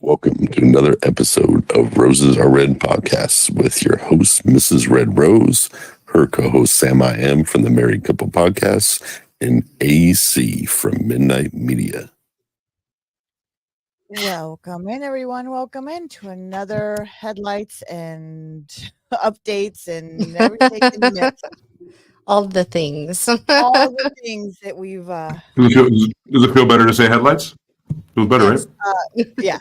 Welcome to another episode of Roses Are Red podcast with your host, Mrs. Red Rose, her co-host, Sam I Am from the Married Couple Podcast, and AC from Midnight Media. Welcome in, everyone. Welcome in to another headlights and updates and everything in the mix. All the things. All the things that we've... Does it feel better to say headlights? Feels better, yes, right? Yeah.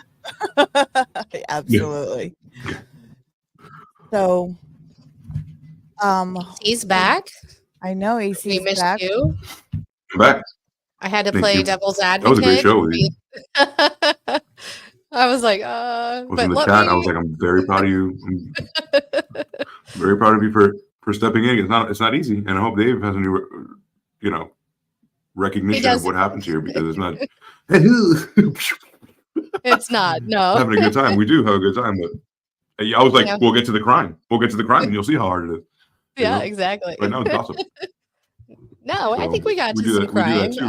Absolutely. Yeah. So, he's back. I know AC's we missed back. You. I'm back. I had to Thank play you. devil's advocate. That was a great show with you. I was like, I was in the chat. I was like, I'm very proud of you. I'm very proud of you for stepping in. It's not easy, and I hope Dave has a new, recognition of what happened here, because it's not. It's not. No, having a good time. We do have a good time, but I was like, we'll get to the crime. We'll get to the crime, and you'll see how hard it is. Yeah, exactly. Right now it's gossip. No, I think we got to some crime. We do that too,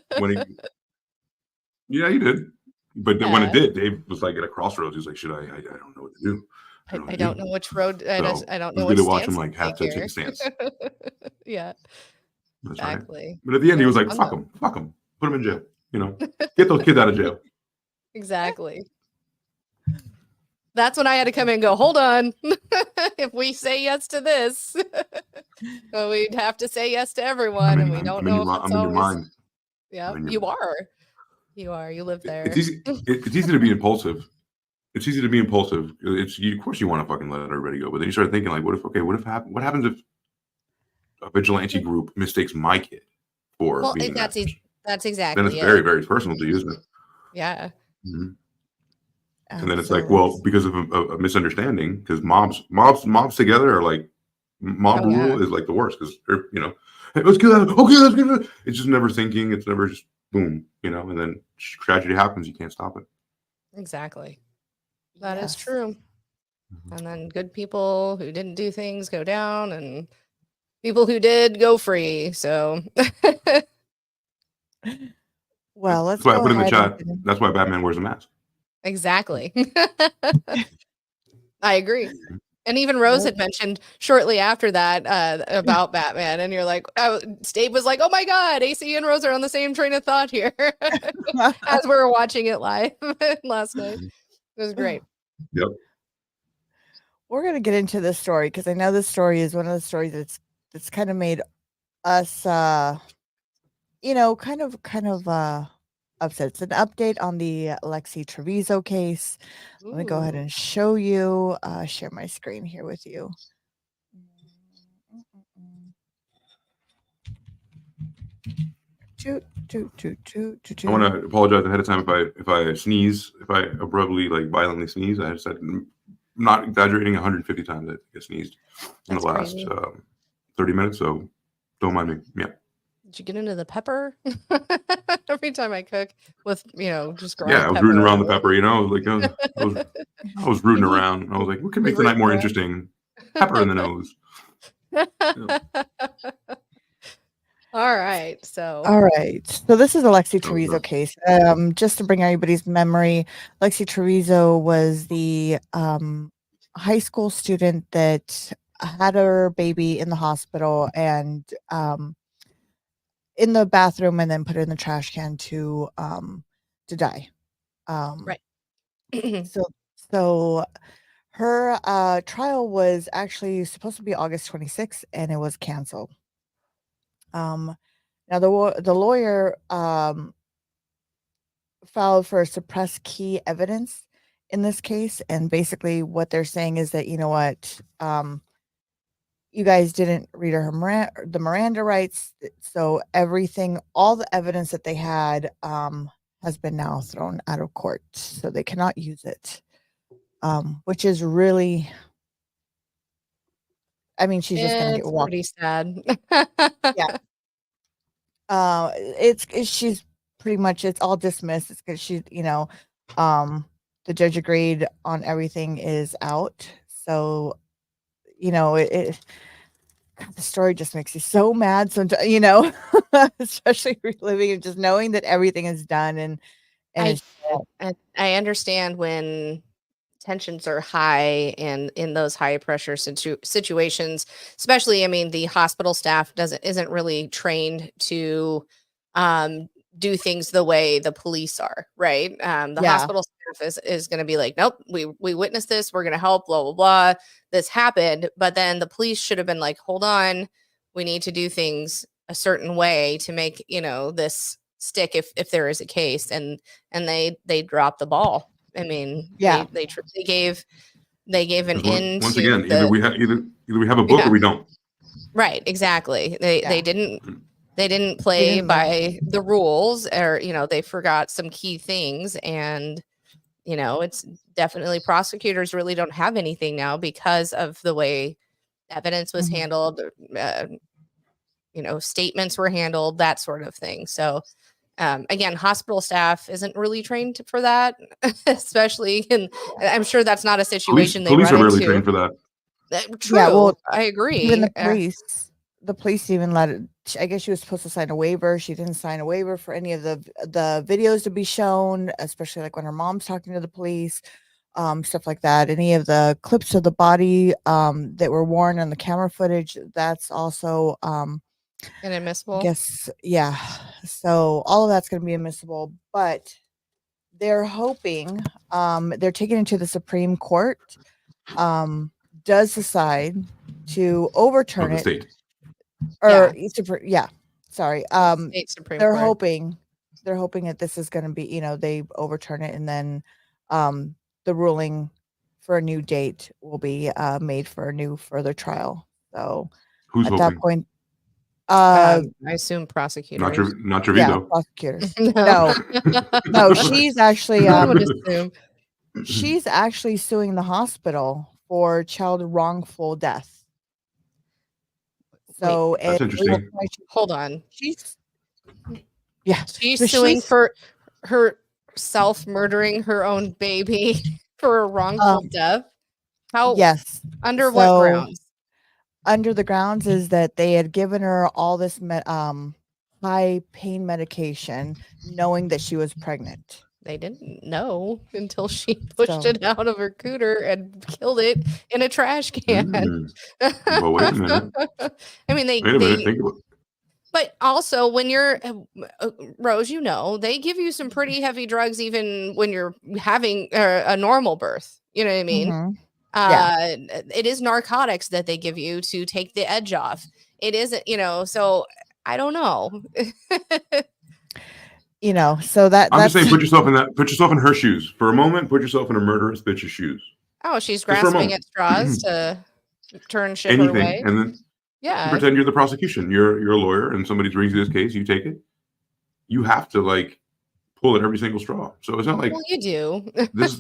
but I mean, you did. But when it did, Dave was like at a crossroads. He was like, "Should I? I don't know what to do. I don't know which road. I don't know. It's good to watch him like have to take a stance. Yeah, that's exactly. Right. But at the end, he was like, "Fuck him, put him in jail. Get those kids out of jail." Exactly. That's when I had to come in and go, hold on. If we say yes to this, we'd have to say yes to everyone, and we don't know if it's always... Mind. Yeah, you are. You live there. It's easy to be impulsive. Of course you want to fucking let everybody go, but then you start thinking like, what happens if a vigilante group mistakes my kid for being that's exactly. Then it's very, very personal to you, isn't it? Yeah. Mm-hmm. And then it's like, well, because of a misunderstanding, because mobs together are like, rule is like the worst, because hey, let's get out. Okay, let's get out. It's just never thinking. It's never just boom, and then tragedy happens. You can't stop it. Exactly. That is true. Mm-hmm. And then good people who didn't do things go down, and people who did go free. So. Well, that's why I put in the chat. That's why Batman wears a mask. Exactly. I agree. And even Rose had mentioned shortly after that about Batman, and you're like, Dave was like, "Oh my God, AC and Rose are on the same train of thought here," as we were watching it live last night. It was great. Yep. We're gonna get into this story because I know this story is one of the stories that's kind of made us, kind of upset. It's an update on the Alexi Treviso case. Ooh. Let me go ahead and show you, share my screen here with you. I want to apologize ahead of time if I sneeze, if I abruptly violently sneeze. I said, not exaggerating, 150 times I sneezed in the last 30 minutes, so don't mind me. Yeah. Did you get into the pepper? Every time I cook with, just growing I was rooting around the pepper, I was rooting around. I was like, what can make the night more interesting? Pepper in the nose. All right. So this is Alexi Treviso case. Just to bring everybody's memory, Alexi Treviso was the high school student that had her baby in the hospital and in the bathroom, and then put it in the trash can to die. Right. So her trial was actually supposed to be August 26th, and it was canceled. Now the lawyer filed for suppressed key evidence in this case, and basically what they're saying is that you guys didn't read the Miranda rights, so all the evidence that they had has been now thrown out of court, so they cannot use it, which is really, I mean, she's just going to get walked. Pretty sad. Yeah. She's pretty much, it's all dismissed. It's because she's, the judge agreed on everything is out, so the story just makes you so mad sometimes, especially reliving and just knowing that everything is done And I understand when tensions are high and in those high pressure situations, especially, I mean, the hospital staff isn't really trained to do things the way the police are, right? The hospital staff is going to be like, nope, we witnessed this, we're going to help, blah blah blah, this happened. But then the police should have been like, hold on, we need to do things a certain way to make this stick if there is a case, and they dropped the ball. I mean, they truly gave an end once to again, either we have a book or we don't. Right, exactly. They didn't play by the rules, or they forgot some key things, and it's definitely prosecutors really don't have anything now because of the way evidence was handled, statements were handled, that sort of thing. So again, hospital staff isn't really trained for that, especially I'm sure that's not a situation police they run are really into. trained for that. True. Yeah, well, I agree. Even the police even let it. I guess she was supposed to sign a waiver. She didn't sign a waiver for any of the videos to be shown, especially like when her mom's talking to the police, stuff like that. Any of the clips of the body that were worn on the camera footage, that's also inadmissible. I guess, yeah. So all of that's going to be admissible, but they're hoping they're taking it to the Supreme Court. Does decide to overturn it, state. or sorry. State Supreme they're Court. hoping that this is going to be, they overturn it, and then the ruling for a new date will be made for a new further trial. So who's at hoping? that point, I assume prosecutors. Not Trevito. Yeah, prosecutors. No, she's actually I would assume she's actually suing the hospital for child wrongful death. So that's interesting. Hold on. She's suing for herself murdering her own baby for a wrongful death. How? Yes. Under what grounds? Under the grounds is that they had given her all this high pain medication, knowing that she was pregnant. They didn't know until she pushed it out of her cooter and killed it in a trash can. Well, wait a minute. I mean, Think about it. But also, when you're Rose, they give you some pretty heavy drugs even when you're having a normal birth. You know what I mean? It is narcotics that they give you to take the edge off. It isn't, so I don't know. So that I'm just saying, put yourself in her shoes for a moment. Put yourself in a murderous bitch's shoes. Oh, she's grasping at straws to turn shit her way. And then pretend you're the prosecution. You're a lawyer, and somebody brings you this case. You take it. You have to pull at every single straw. So it's not like you do. This,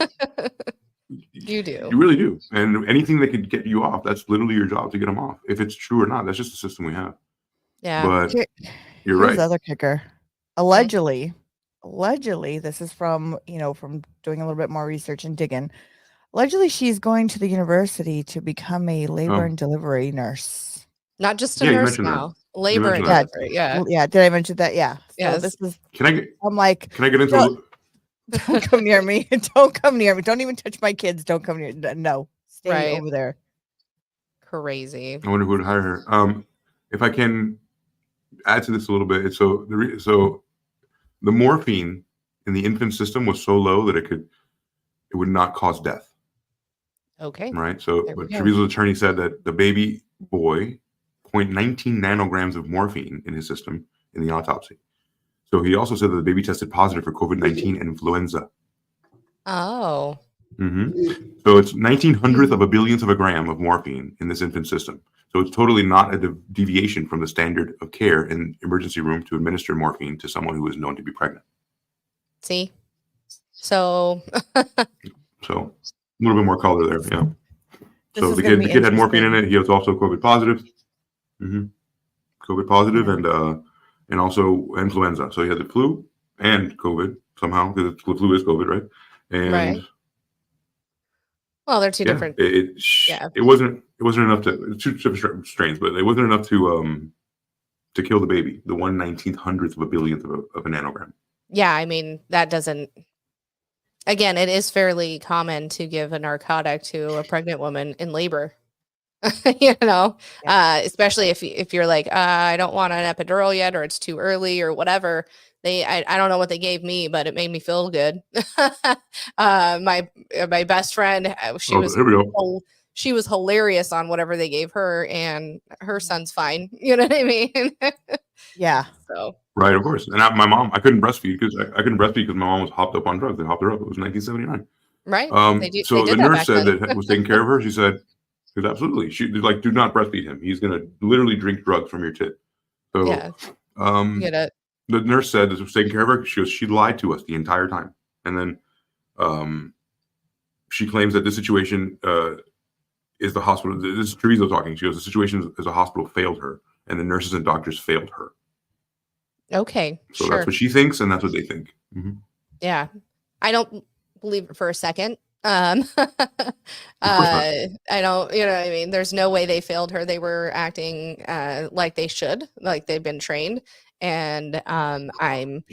you do. You really do. And anything that could get you off, that's literally your job to get them off. If it's true or not, that's just the system we have. Yeah. But you're right. The other kicker. Allegedly, this is from from doing a little bit more research and digging. Allegedly, she's going to the university to become a labor and delivery nurse. Not just a nurse now. Labor and delivery. Yeah. Did I mention that? Yeah. Yes. So this is. Can I get into? Don't come near me. Don't come near me. Don't even touch my kids. Don't come near. No. Stay over there. Crazy. I wonder who would hire her. If I can add to this a little bit, so the morphine in the infant system was so low that it would not cause death. Okay. Right. So, but Treviso's attorney said that the baby boy 0.19 nanograms of morphine in his system in the autopsy. So he also said that the baby tested positive for COVID-19 and influenza. Oh. So it's 1900th of a billionth of a gram of morphine in this infant system. So it's totally not a deviation from the standard of care in emergency room to administer morphine to someone who is known to be pregnant. See? So a little bit more color there, yeah. So the kid had morphine in it. He was also COVID positive. COVID positive and also influenza. So he had the flu and COVID somehow, because the flu is COVID, right? And well, they're two different. It wasn't enough to two different strains, but it wasn't enough to kill the baby. The 1/1900th of a billionth of a nanogram. Yeah, I mean that doesn't again, it is fairly common to give a narcotic to a pregnant woman in labor. Especially if you're like, I don't want an epidural yet, or it's too early, or whatever. I don't know what they gave me, but it made me feel good. My best friend, she was hilarious on whatever they gave her, and her son's fine. You know what I mean? Yeah. So right, of course. And my mom, I couldn't breastfeed because my mom was hopped up on drugs. They hopped her up. It was 1979. right. So they the did nurse back said then. that was taking care of her. She said, absolutely. She like, do not breastfeed him. He's gonna literally drink drugs from your tit. So Yeah. Get it. the nurse said this was taking care of her. She lied to us the entire time. And then she claims that this situation is the hospital. This is Treviso talking. She goes, the situation is a hospital failed her, and the nurses and doctors failed her. Okay. So sure. that's what she thinks, and that's what they think. Mm-hmm. Yeah. I don't believe it for a second. Of course not. I don't, you know what I mean? There's no way they failed her. They were acting like they should, like they've been trained. And I'm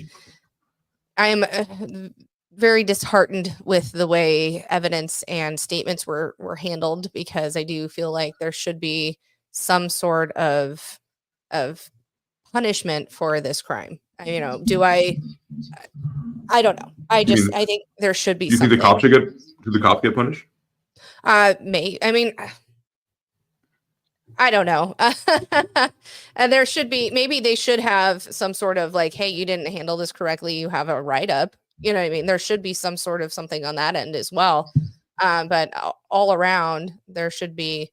very disheartened with the way evidence and statements were handled, because I do feel like there should be some sort of punishment for this crime. I don't know. I think there should be. Do you think the cops should get punished? I mean, I don't know. And there should be, maybe they should have some sort of like, hey, you didn't handle this correctly, you have a write-up. You know what I mean? There should be some sort of something on that end as well. But all around, there should be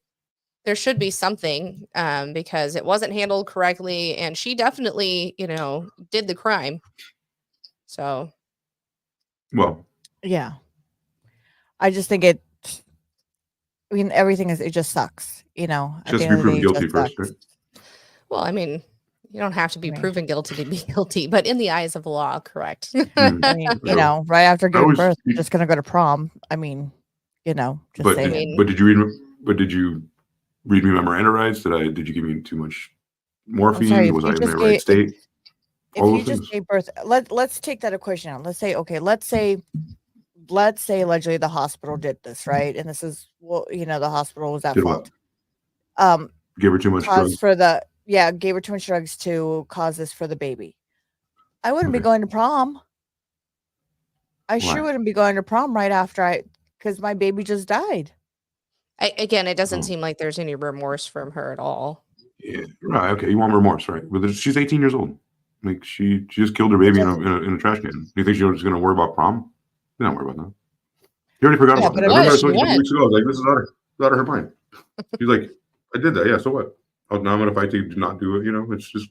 something, because it wasn't handled correctly, and she definitely, did the crime. So, well, yeah, I just think everything it just sucks, She has to be proven guilty first, right? Well, I mean, you don't have to be proven guilty to be guilty, but in the eyes of the law, correct. I mean, right after giving birth, you're just gonna go to prom. I mean, just saying. But did you read me my Miranda rights? Did you give me too much morphine? Sorry, was I in the right state? If you just gave birth, let's take that equation out. Let's say allegedly the hospital did this, right? And this is the hospital was at fault. Gave her too much drugs gave her too much drugs to cause this for the baby. I wouldn't be going to prom. I sure wouldn't be going to prom right after because my baby just died. Again, it doesn't seem like there's any remorse from her at all. Yeah, right. Okay, you want remorse, right? But she's 18 years old. Like she just killed her baby in a trash can. Do you think she was going to worry about prom? You're not worried about that. You already forgot about it. I remember I told you 2 weeks ago. I was like, this is out of her mind. She's like, I did that. Yeah, so what? Oh, now I'm going to fight to not do it. It's just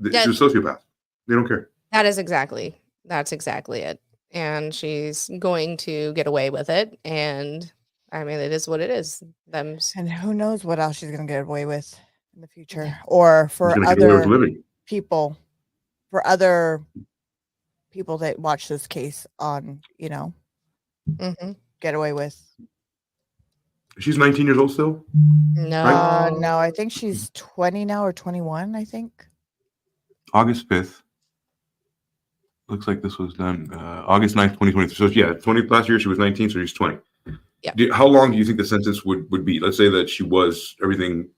she's a sociopath. They don't care. That's exactly it. And she's going to get away with it. And I mean, it is what it is. And who knows what else she's going to get away with in the future, or for other people that watch this case on, get away with. She's 19 years old still? No. Right? No, I think she's 20 now, or 21, I think. August 5th. Looks like this was done August 9th, 2023. So yeah, last year she was 19, so she's 20. Yeah. How long do you think the sentence would be? Let's say that she was everything,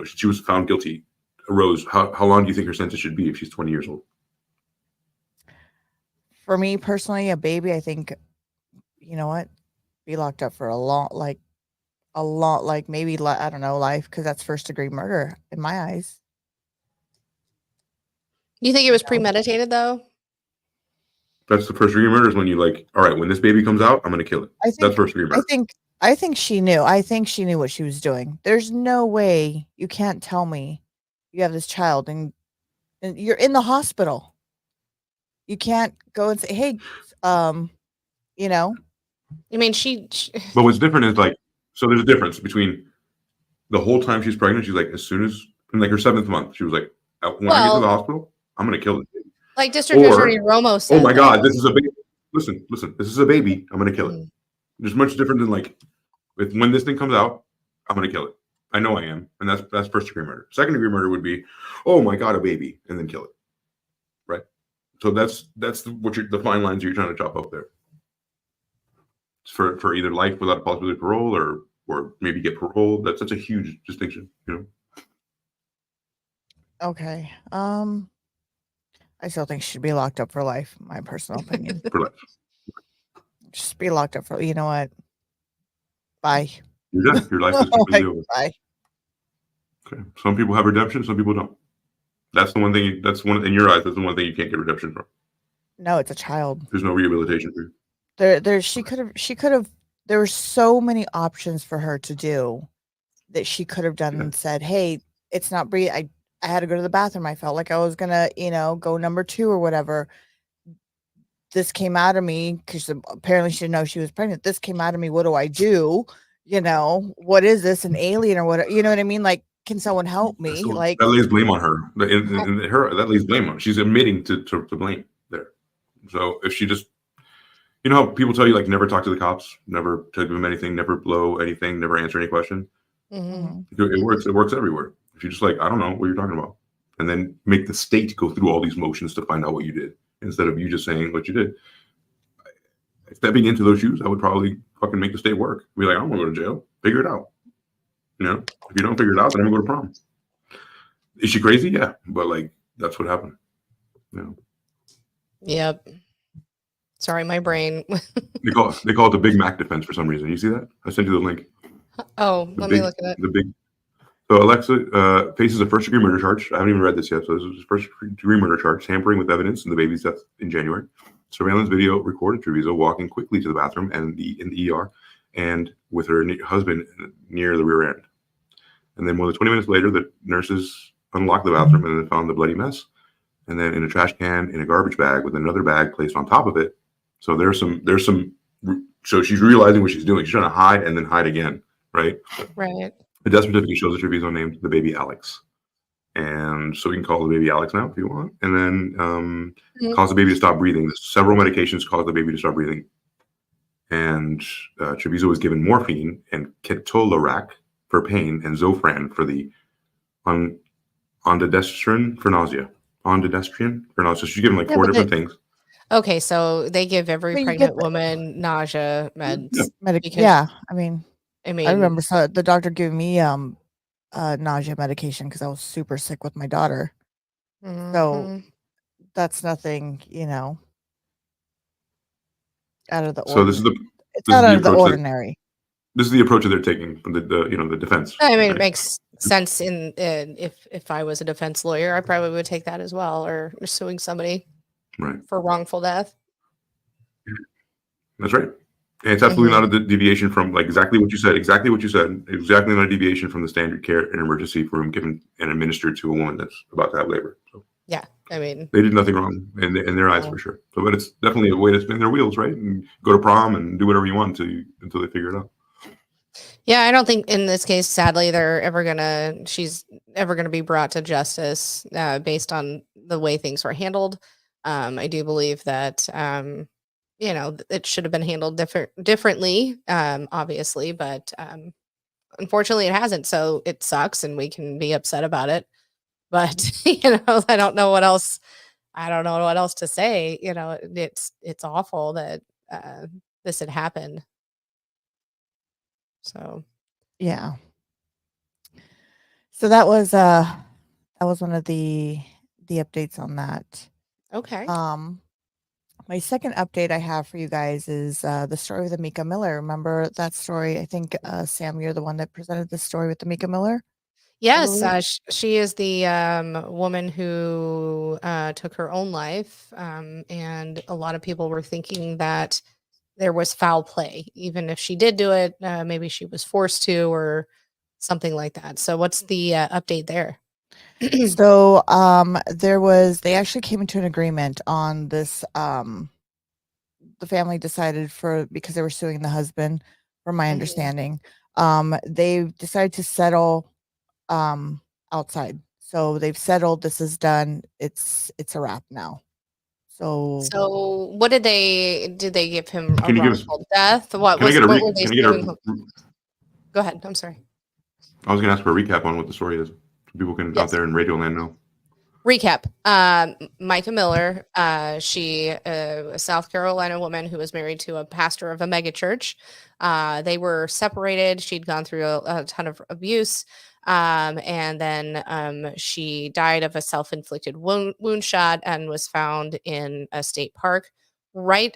she was found guilty. Rose, how long do you think her sentence should be if she's 20 years old? For me personally, a baby, I think, be locked up for a lot, maybe, I don't know, life, because that's first-degree murder in my eyes. You think it was premeditated, though? That's the first-degree murder, is when you all right, when this baby comes out, I'm going to kill it. That's first-degree murder. I think she knew. I think she knew what she was doing. There's no way you can't tell me you have this child and you're in the hospital. You can't go and say, hey, I mean, she But what's different is so there's a difference between the whole time she's pregnant. She's as soon as in her 7th month, she was when I get to the hospital, I'm going to kill it. Like District Attorney Romo said. Oh my God, this is a baby. Listen, this is a baby. I'm going to kill it. There's much different than when this thing comes out, I'm going to kill it. I know I am. And that's first-degree murder. Second-degree murder would be, oh my God, a baby, and then kill it. Right? So that's the fine lines you're trying to chop up there. for either life without a possibility of parole or maybe get parole. That's such a huge distinction, you know. Okay. I still think she should be locked up for life. My personal opinion. For life. Just be locked up for. You know what? Bye. You're done. Your life is completely over. Bye. Okay. Some people have redemption. Some people don't. That's the one thing. That's one in your eyes. That's the one thing you can't get redemption from. No, it's a child. There's no rehabilitation for you. She could have. There were so many options for her to do that she could have done and said, "Hey, it's not breathe. I had to go to the bathroom. I felt like I was gonna, go number 2 or whatever. This came out of me because apparently she didn't know she was pregnant. This came out of me. What do I do? What is this? An alien or what? You know what I mean? Like, can someone help me? So like that lays blame on her. That lays blame on her. She's admitting to blame there. So if she just, how people tell you like never talk to the cops, never to give them anything, never blow anything, never answer any question. Mm-hmm. It works. It works everywhere. If you just like, I don't know what you're talking about, and then make the state go through all these motions to find out what you did instead of you just saying what you did. Stepping into those shoes, I would probably fucking make the state work. Be like, I don't want to go to jail. Figure it out. If you don't figure it out, then I'm gonna go to prom. Is she crazy? Yeah, but like that's what happened. Yep. Sorry, my brain. They call it the Big Mac defense for some reason. You see that? I sent you the link. Oh, let me look at it. So Alexa faces a first-degree murder charge. I haven't even read this yet. So this is first-degree murder charge, tampering with evidence in the baby's death in January. Surveillance video recorded Treviso walking quickly to the bathroom and in the ER, and with her husband near the rear end. And then more than 20 minutes later, the nurses unlocked the bathroom and then found the bloody mess. And then in a trash can, in a garbage bag with another bag placed on top of it. So there's some. So she's realizing what she's doing. She's trying to hide and then hide again, right? Right. The death certificate shows that Treviso named the baby Alex. And so we can call the baby Alex now if you want. And then cause the baby to stop breathing. Several medications cause the baby to stop breathing. And Treviso was given morphine and ketorolac for pain and Zofran for the ondansetron for nausea. So she's given like 4 different things. Okay, so they give every pregnant woman nausea meds. Yeah. I mean, I remember the doctor giving me nausea medication because I was super sick with my daughter. Mm-hmm. So that's nothing, out of the ordinary. So it's not out of the ordinary. This is the approach that they're taking from the defense. I mean, It makes sense in if I was a defense lawyer, I probably would take that as well, or suing somebody for wrongful death. That's right. And it's absolutely not a deviation from like exactly what you said. Exactly not a deviation from the standard care in an emergency room given and administered to a woman that's about to have labor. So yeah, I mean, they did nothing wrong in their eyes for sure. So, but it's definitely a way to spin their wheels, right? And go to prom and do whatever you want until they figure it out. Yeah, I don't think in this case, sadly, she's ever gonna be brought to justice based on the way things were handled. I do believe that it should have been handled differently, obviously, but unfortunately, it hasn't. So it sucks, and we can be upset about it. But I don't know what else. I don't know what else to say. It's awful that this had happened. So, yeah. So that was one of the updates on that. Okay. My second update I have for you guys is the story with Amika Miller. Remember that story? I think Sam, you're the one that presented the story with Amika Miller. Yes, she is the woman who took her own life, and a lot of people were thinking that there was foul play, even if she did do it. Maybe she was forced to, or something like that. So, what's the update there? So, they actually came into an agreement on this. The family decided because they were suing the husband, from my understanding, they decided to settle outside. So they've settled. This is done. It's a wrap now. So what did they give him a wrongful death? What were they suing him? Go ahead. I'm sorry. I was going to ask for a recap on what the story is. People can out there in Radio Land know. recap. Micah Miller, she a South Carolina woman who was married to a pastor of a megachurch. They were separated. She'd gone through a ton of abuse. And then she died of a self-inflicted wound shot and was found in a state park. Right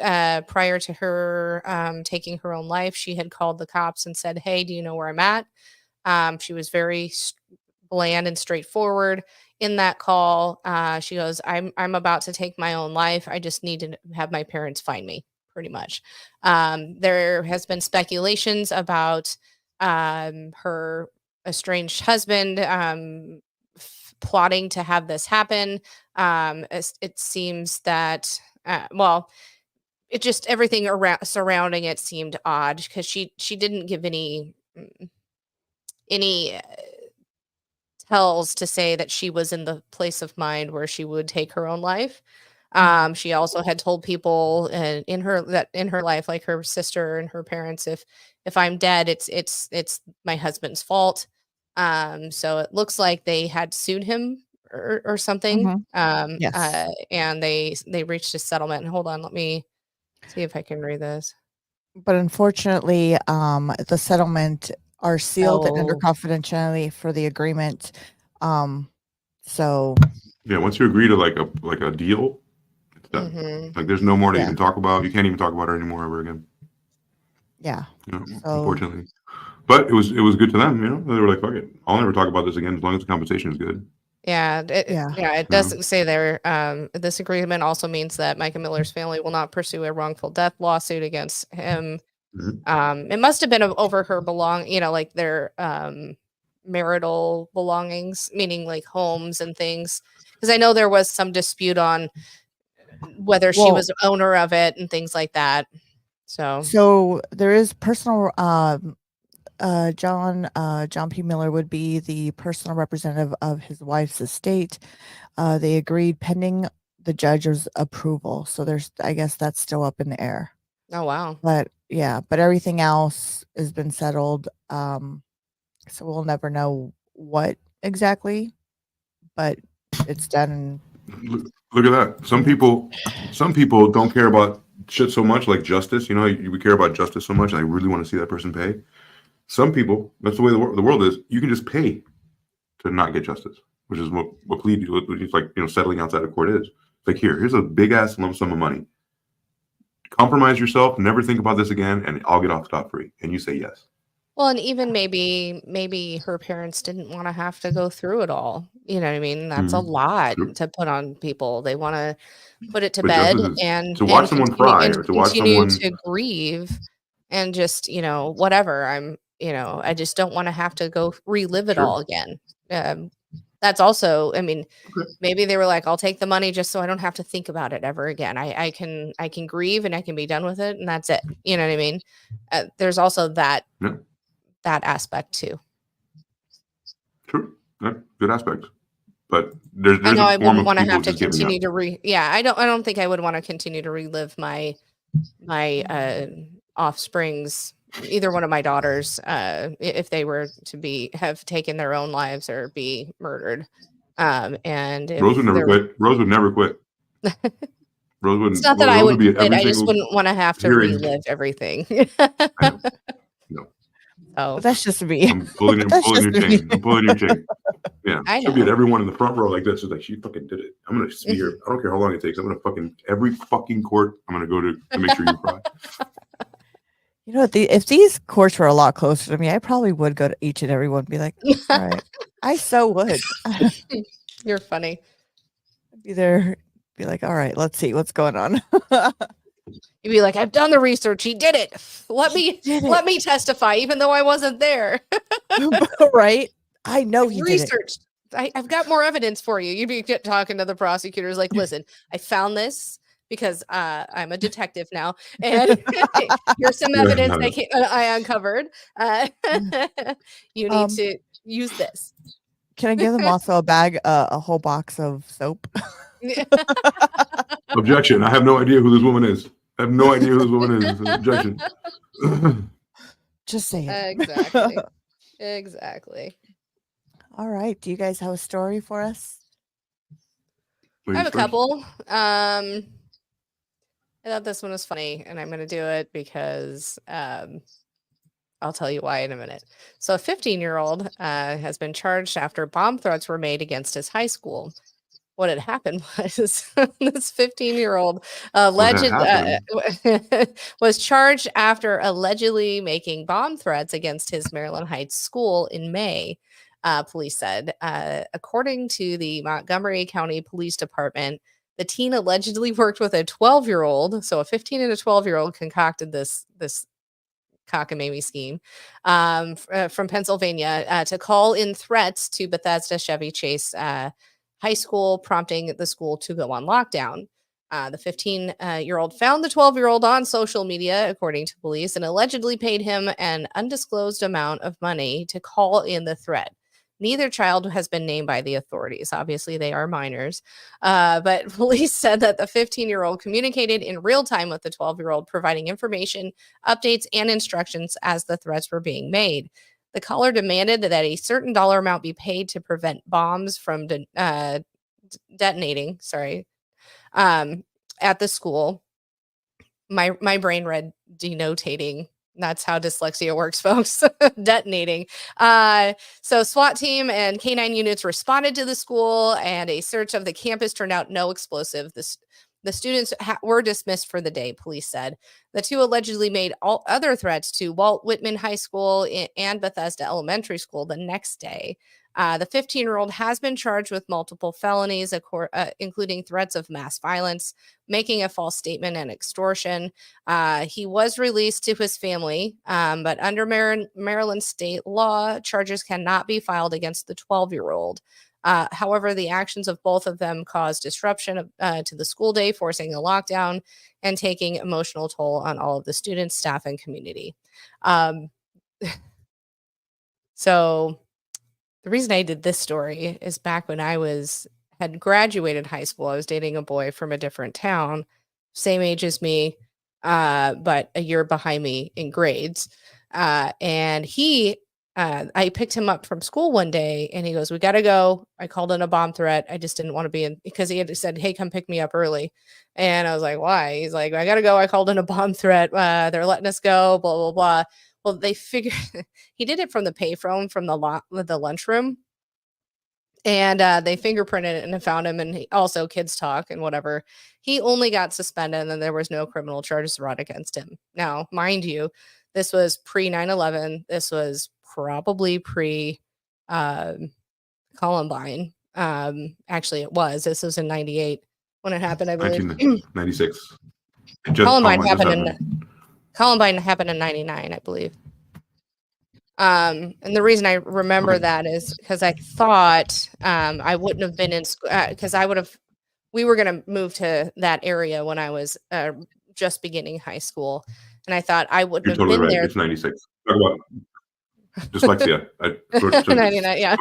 prior to her taking her own life, she had called the cops and said, "Hey, do you know where I'm at?" She was very bland and straightforward in that call. She goes, I'm about to take my own life. I just need to have my parents find me," pretty much. There has been speculations about her estranged husband plotting to have this happen. It seems that, it just everything around surrounding it seemed odd because she didn't give any tells to say that she was in the place of mind where she would take her own life. She also had told people in her life, like her sister and her parents, if I'm dead, it's my husband's fault. So it looks like they had sued him or something. Yes. And they reached a settlement. Hold on, let me see if I can read this. But unfortunately, the settlement are sealed and under Oh. confidentiality for the agreement. So Yeah, once you agree to like a deal, it's done. Mhm. Like there's no more that you Yeah. can talk about. You can't even talk about her anymore ever again. yeah. You know, So unfortunately. But it was good to them, you know. They were like, fuck it. I'll never talk about this again as long as the compensation is good. Yeah, Yeah. it Yeah. does say there. This agreement also means that Micah Miller's family will not pursue a wrongful death lawsuit against him. Mhm. It must have been over her like their marital belongings, meaning like homes and things. Because I know there was some dispute on whether she well, was owner of it and things like that. So, so there is personal John P. Miller would be the personal representative of his wife's estate. They agreed pending the judge's approval. So I guess that's still up in the air. oh wow. But yeah, but everything else has been settled. So we'll never know what exactly, but it's done. Look at that. Some people don't care about shit so much, like justice. You know, we care about justice so much, and I really want to see that person pay. Some people, that's the way the world is. You can just pay to not get justice, which is what it's like, you know, settling outside of court is. It's like, here's a big ass lump sum of money. Compromise yourself, never think about this again, and I'll get off scot free. And you say yes. Well, and even maybe her parents didn't want to have to go through it all. You know what I mean? That's a lot Sure. to put on people. They want to put it to But bed justice is and to watch someone fry, and or to watch continue someone. to grieve and just, whatever. I just don't want to have to go relive it Sure. all again. That's also, I mean, Okay. maybe they were like, I'll take the money just so I don't have to think about it ever again. I can grieve and I can be done with it and that's it. You know what I mean? There's also that Yeah. that aspect too. True. Yeah, good aspect. But there's I know a I form wouldn't of want to people have to just giving up. continue to I don't think I would want to continue to relive my offspring's, either one of my daughters, if they were to have taken their own lives or be murdered. And if Rose would never quit. Rose would never quit. Rose it's wouldn't. not that I Rose would would be at quit, every I just single wouldn't want to have to hearing. relive everything. I know. No. So But that's just me. I'm pulling your chain. I'm pulling your chain. Yeah. I She'll be at know. everyone in the front row like this. She's like, she fucking did it. I'm gonna be here. I don't care how long it takes. I'm gonna every fucking court I'm gonna go to make sure you cry. You know, if these courts were a lot closer to me, I probably would go to each and every one and be like, all right. I so would. You're funny. Be there, be like, all right, let's see what's going on. You'd be like, I've done the research. He did it. Let me testify, even though I wasn't there. Right? I know he did it. Researched. I've got more evidence for you. You'd be talking to the prosecutors like, listen, I found this because I'm a detective now, and here's some evidence I uncovered. You need to use this. Can I give them also a whole box of soap? Objection. I have no idea who this woman is. Objection. Just say it. Exactly. All right. Do you guys have a story for us? I have a couple. I thought this one was funny, and I'm going to do it because I'll tell you why in a minute. So a 15-year-old has been charged after bomb threats were made against his high school. What had happened was this 15-year-old was charged after allegedly making bomb threats against his Maryland Heights school in May, police said. According to the Montgomery County Police Department, the teen allegedly worked with a 12-year-old, so a 15 and a 12-year-old concocted this cockamamie scheme from Pennsylvania to call in threats to Bethesda Chevy Chase High School, prompting the school to go on lockdown. The 15-year-old found the 12-year-old on social media, according to police, and allegedly paid him an undisclosed amount of money to call in the threat. Neither child has been named by the authorities. Obviously, they are minors. But police said that the 15-year-old communicated in real time with the 12-year-old, providing information, updates, and instructions as the threats were being made. The caller demanded that a certain dollar amount be paid to prevent bombs from detonating. At the school. My brain read denotating. That's how dyslexia works, folks. Detonating. So SWAT team and K9 units responded to the school, and a search of the campus turned out no explosive. The students were dismissed for the day, police said. The two allegedly made all other threats to Walt Whitman High School and Bethesda Elementary School the next day. The 15-year-old has been charged with multiple felonies, including threats of mass violence, making a false statement, and extortion. He was released to his family, but under Maryland state law, charges cannot be filed against the 12-year-old. However, the actions of both of them caused disruption to the school day, forcing a lockdown and taking emotional toll on all of the students, staff, and community. So the reason I did this story is back when I had graduated high school, I was dating a boy from a different town, same age as me, but a year behind me in grades. And I picked him up from school one day, and he goes, "We got to go." I called in a bomb threat. I just didn't want to be in, because he had said, "Hey, come pick me up early." And I was like, "Why?" He's like, "I got to go. I called in a bomb threat. They're letting us go, blah, blah, blah." Well, they figured he did it from the payphone from the lunchroom. And they fingerprinted it and found him. And also kids talk and whatever. He only got suspended, and then there was no criminal charges brought against him. Now, mind you, this was pre 9/11. This was probably pre Columbine. Actually, it was. This was in 98 when it happened, I believe. 1996. Columbine happened in 99, I believe. And the reason I remember that is because I thought I wouldn't have been in school, because we were going to move to that area when I was just beginning high school. And I thought I wouldn't have been there. It's 96. Talk about dyslexia. 99, yeah.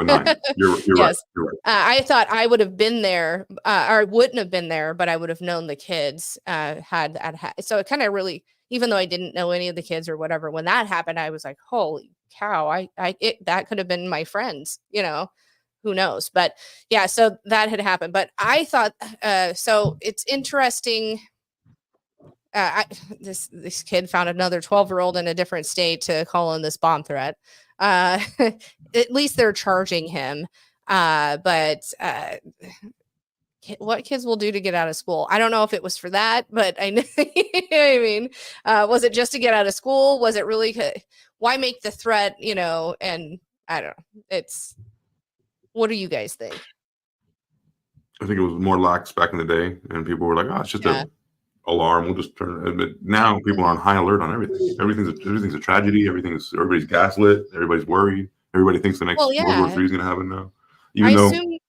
You're yes. right. You're right. I thought I would have been there, or wouldn't have been there, but I would have known the kids so it kind of really, even though I didn't know any of the kids or whatever, when that happened, I was like, holy cow, that could have been my friends, who knows? But yeah, so that had happened. But I thought, so it's interesting. This kid found another 12-year-old in a different state to call in this bomb threat. At least they're charging him. But what kids will do to get out of school? I don't know if it was for that, but I know, I mean, was it just to get out of school? Was it really, why make the threat, and I don't know. What do you guys think? I think it was more lax back in the day, and people were like, "Oh, it's just a alarm. We'll just turn it." But now people are on high alert on everything. Everything's a tragedy. Everybody's gaslit. Everybody's worried. Everybody thinks the next World War III is going to happen now. Even though in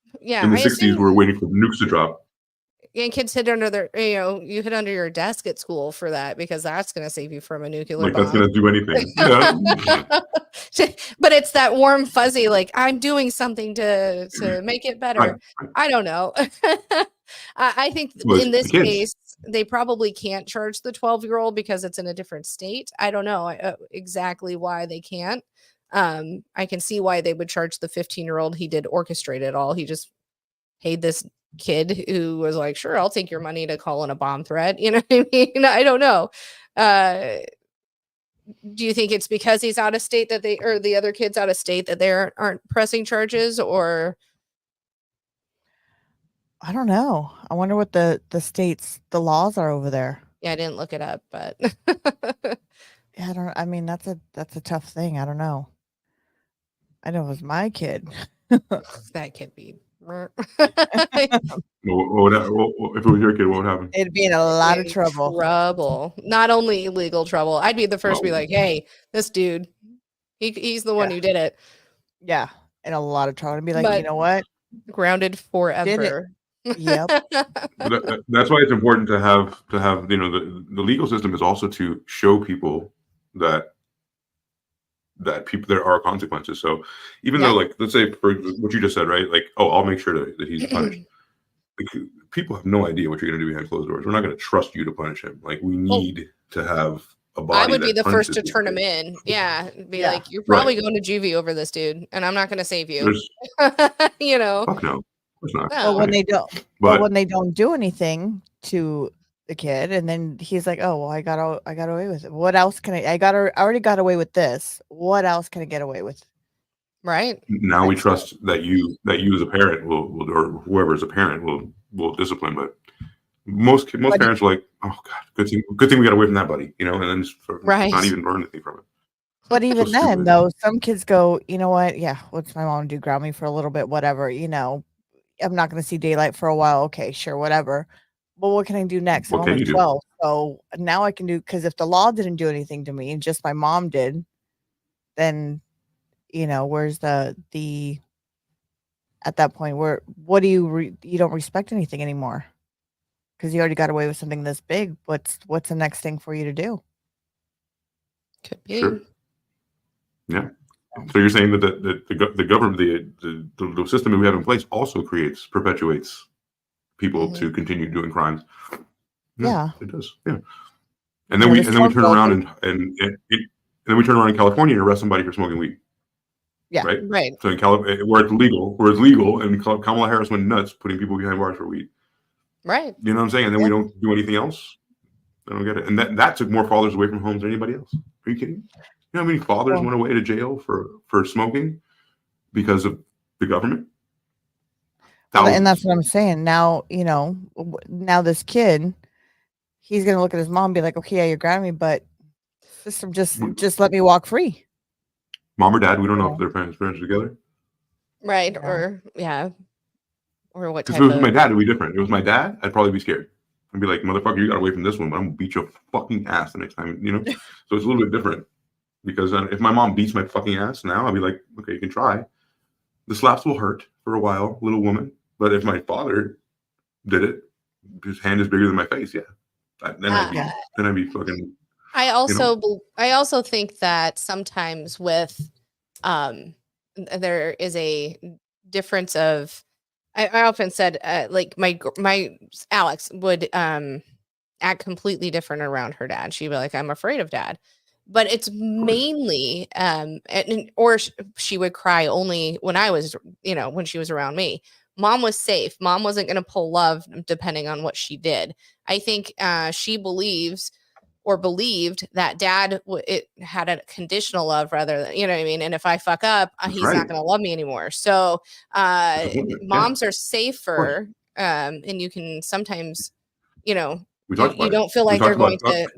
the 60s, we're waiting for nukes to drop. And kids hid under you hid under your desk at school for that, because that's going to save you from a nuclear bomb. That's going to do anything. Yeah. But it's that warm, fuzzy, like, I'm doing something to make it better. Right. I don't know. I think in this case, they probably can't charge the 12-year-old because it's in a different state. I don't know exactly why they can't. I can see why they would charge the 15-year-old. He did orchestrate it all. He just paid this kid who was like, sure, I'll take your money to call in a bomb threat. You know what I mean? I don't know. Do you think it's because he's out of state that or the other kids out of state that they aren't pressing charges, or? I don't know. I wonder what the laws are over there. Yeah, I didn't look it up, but yeah, I mean, that's a tough thing. I don't know. I know it was my kid. That could be. If it was your kid, what would happen? It'd be in a lot of trouble. Not only illegal trouble. I'd be the first to be like, hey, this dude, he's the one who did it. Yeah, in a lot of trouble. And be like, you know what? Grounded forever. Yep. That's why it's important to have the legal system is also to show people that there are consequences. So even though, like, let's say for what you just said, right? Like, oh, I'll make sure that he's punished. Like, people have no idea what you're going to do behind closed doors. We're not going to trust you to punish him. Like, we need to have a body. I would be the first to turn him in. Yeah. Be like, you're probably going to juvie over this dude, and I'm not going to save you. You know? Fuck no. Of course not. Well, when they don't do anything to the kid, and then he's like, oh, well, I got away with it. What else can I already got away with this. What else can I get away with? Right. Now we trust that you as a parent will or whoever is a parent will discipline, but most parents are like, oh God, good thing we got away from that, buddy. You know, and then just not even learn anything from it. But even then, though, some kids go, you know what? Yeah, what's my mom do? Ground me for a little bit, whatever. You know, I'm not going to see daylight for a while. Okay, sure, whatever. But what can I do next? I'm only 12, so now I can do, because if the law didn't do anything to me and just my mom did, then, you know, where's the at that point where what do you don't respect anything anymore because you already got away with something this big. What's the next thing for you to do? Could be. Sure. Yeah. So you're saying that the government, the system that we have in place also perpetuates people to continue doing crimes. Yeah, it does. Yeah. And then we turn around and then we turn around in California and arrest somebody for smoking weed. Yeah. Right. So in California, where it's legal, and Kamala Harris went nuts putting people behind bars for weed. Right. You know what I'm saying? And then we don't do anything else. I don't get it. And that took more fathers away from homes than anybody else. Are you kidding? You know how many fathers went away to jail for smoking because of the government? And that's what I'm saying. Now, you know, now this kid, he's going to look at his mom and be like, okay, yeah, you're grounding me, but system just let me walk free. Mom or dad, we don't know if their parents are together. Right. Yeah. Or what type of... If it was my dad, it would be different. If it was my dad, I'd probably be scared. I'd be like, motherfucker, you got away from this one, but I'm going to beat your fucking ass the next time, you know? So it's a little bit different. Because if my mom beats my fucking ass now, I'll be like, okay, you can try. The slaps will hurt for a while, little woman. But if my father did it, his hand is bigger than my face, then I'd be fucking... I also think that sometimes with there is a difference of I often said like my Alex would act completely different around her dad. She'd be like, I'm afraid of dad. But it's mainly or she would cry only when I was, when she was around me. Mom was safe. Mom wasn't going to pull love depending on what she did. I think she believed that dad it had a conditional love rather than, you know what I mean? And if I fuck up, he's not going to love me anymore. So moms are safer. And you can sometimes, you don't feel like they're going to,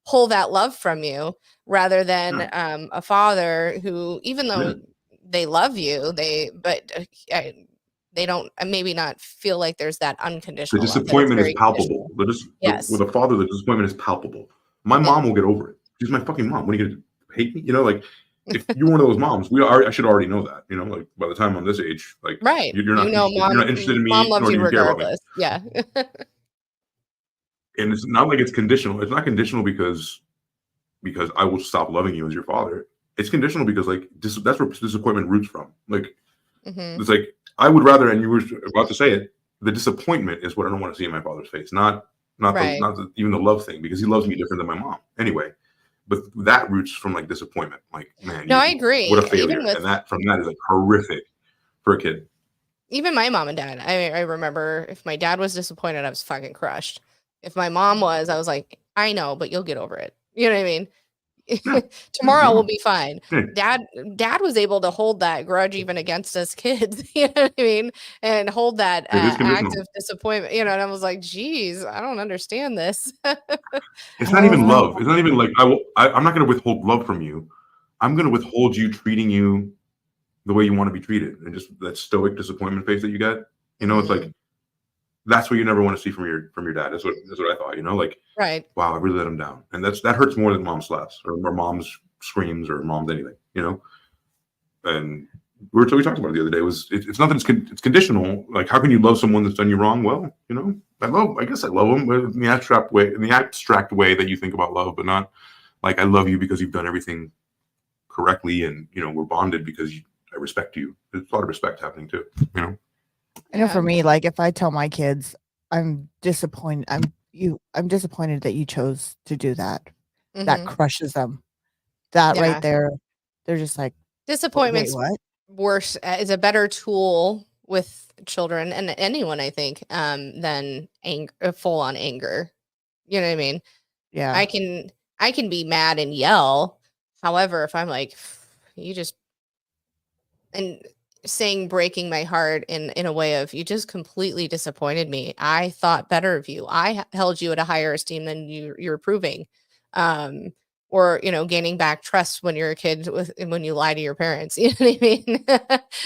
pull that love from you rather than a father who, even though they love you, they don't maybe not feel like there's that unconditional love. The disappointment is palpable. With a father, the disappointment is palpable. My mom will get over it. She's my fucking mom. When are you going to hate me? Like if you're one of those moms, I should already know that. Like by the time I'm this age, like you're not interested in me. Mom loves you regardless. Yeah. And it's not like it's conditional. It's not conditional because I will stop loving you as your father. It's conditional because like that's where disappointment roots from. Like it's like I would rather, and you were about to say it, the disappointment is what I don't want to see in my father's face, not even the love thing, because he loves me different than my mom anyway. But that roots from like disappointment. Like, man, I agree. What a failure, and that is like horrific for a kid. even my mom and dad, I remember if my dad was disappointed, I was fucking crushed. If my mom was, I was like, I know, but you'll get over it. You know what I mean? Yeah. Tomorrow will be fine. Yeah. Dad was able to hold that grudge even against us kids, you know what I mean? And hold that It is act conditional. of disappointment, you know, and I was like, geez, I don't understand this. It's not even Oh, love. It's not even like I'm not going to withhold love from you. I'm going to withhold you treating you the way you want to be treated, and just that stoic disappointment face that you get. You know, it's like that's what you never want to see from your dad. That's what I thought. You know, like Right. wow, I really let him down, and that hurts more than mom slaps or mom's screams or mom's anything. You know, and we talked about it the other day. It's nothing. It's conditional. Like, how can you love someone that's done you wrong? Well, you know, I guess I love them in the abstract way that you think about love, but not like I love you because you've done everything correctly, and you know we're bonded because I respect you. There's a lot of respect happening too. You know. I know for me, like if I tell my kids, I'm disappointed. I'm disappointed that you chose to do that. That crushes them. That right there, they're just like, disappointment's what? Worse is a better tool with children and anyone, I think, than full on anger. You know what I mean? Yeah. I can be mad and yell. However, if I'm like, you just, and saying breaking my heart in a way of, you just completely disappointed me. I thought better of you. I held you at a higher esteem than you're proving. Or, you know, gaining back trust when you're a kid when you lie to your parents. You know what I mean?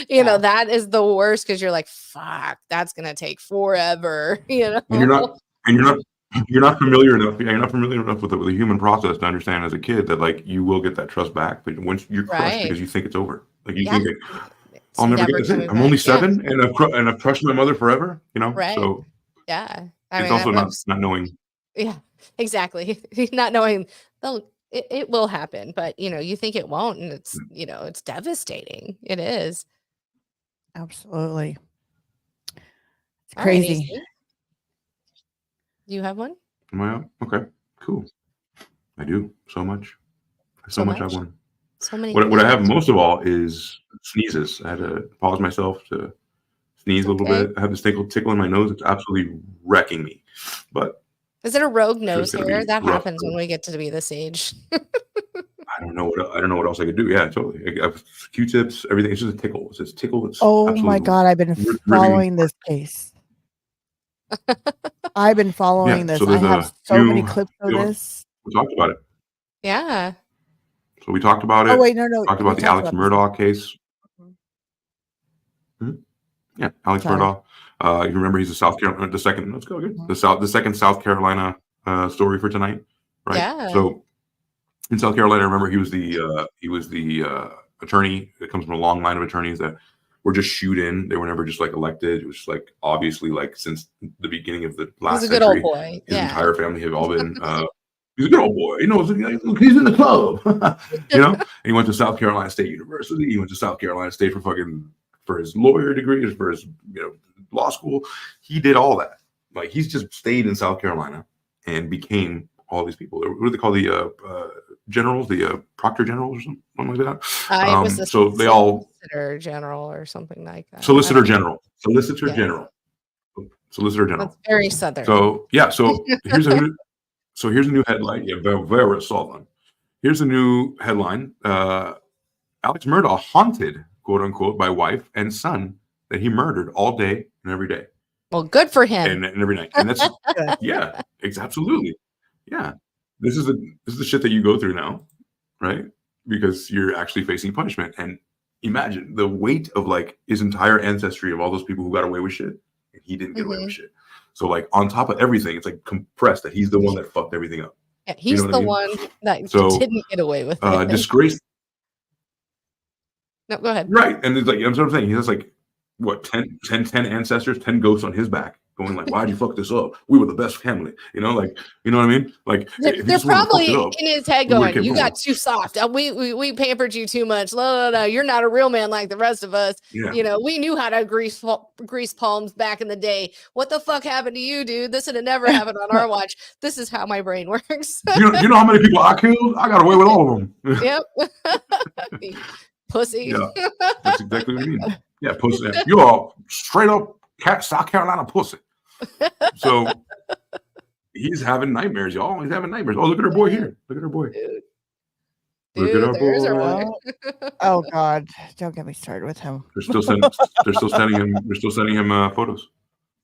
You know, that is the worst, because you're like, fuck, that's gonna take forever. You know, and you're not familiar enough. You're not familiar enough with the human process to understand as a kid that like you will get that trust back, but once you're crushed because you think it's over, like you think I'll never get this in. I'm only 7 and I've crushed my mother forever. You know, right? so yeah. It's also not knowing. Yeah, exactly. Not knowing it will happen, but you know, you think it won't, and it's, you know, it's devastating. It is. Absolutely. It's All right, crazy. AC. Do you have one? Am I up? Okay, cool. I do so much. So much I want. So many. What I have most of all is sneezes. I had to pause myself to sneeze a little bit. I have this tickle in my nose. It's absolutely wrecking me. But is it a rogue nose gonna hair? be That rough. happens when we get to be this age. I don't know what else I could do. Yeah, totally. I have Q-tips, everything. It's just a tickle. It's just tickle. It's Oh my God, I've been following this case. I've been following this. So I have so many clips of this. We talked about it. Yeah. So we talked about it. Oh wait, no. Talked about the Alex Murdaugh case. Yeah, Alex Murdaugh. You remember he's a South Carolina. The second. Let's go. Good. The second South Carolina story for tonight, right? Yeah. So in South Carolina, remember he was the attorney that comes from a long line of attorneys that were just shoot in. They were never just like elected. It was like obviously like since the beginning of the last century. He's a good old boy. His entire family have all been. He's a good old boy. You know, he's in the club. You know, and he went to South Carolina State University. He went to South Carolina State for his lawyer degree, for his law school. He did all that. Like he's just stayed in South Carolina and became all these people. What do they call the generals? The Proctor Generals or something like that. It was so they all Solicitor General or something like that. Solicitor General. General. That's very Southern. So yeah. So here's a new headline. Yeah, very Southern. Here's a new headline. Alex Murdaugh haunted, quote unquote, by wife and son that he murdered all day and every day. Well, good for him. And every night. And that's yeah, absolutely. Yeah. This is the shit that you go through now, right? Because you're actually facing punishment. And imagine the weight of like his entire ancestry of all those people who got away with shit, and he didn't get away with shit. So like on top of everything, it's like compressed that he's the one that fucked everything up. Yeah, he's the one that didn't get away with it. Disgrace. No, go ahead. Right. And it's like, that's what I'm saying. He has like, what, 10 ancestors, 10 ghosts on his back going like, why'd you fuck this up? We were the best family. You know, like, you know what I mean? Like they're probably in his head going, you got too soft. We pampered you too much. No. You're not a real man like the rest of us. Yeah. You know, we knew how to grease palms back in the day. What the fuck happened to you, dude? This would have never happened on our watch. This is how my brain works. you know how many people I killed? I got away with all of them. Yep. Pussy. Yeah, that's exactly what I mean. Yeah, pussy. You're all straight up South Carolina pussy. So he's having nightmares, y'all. He's having nightmares. Oh, look at our boy here. Look at our boy. Look at our there's our boy. boy. Oh God, don't get me started with him. They're still sending him photos.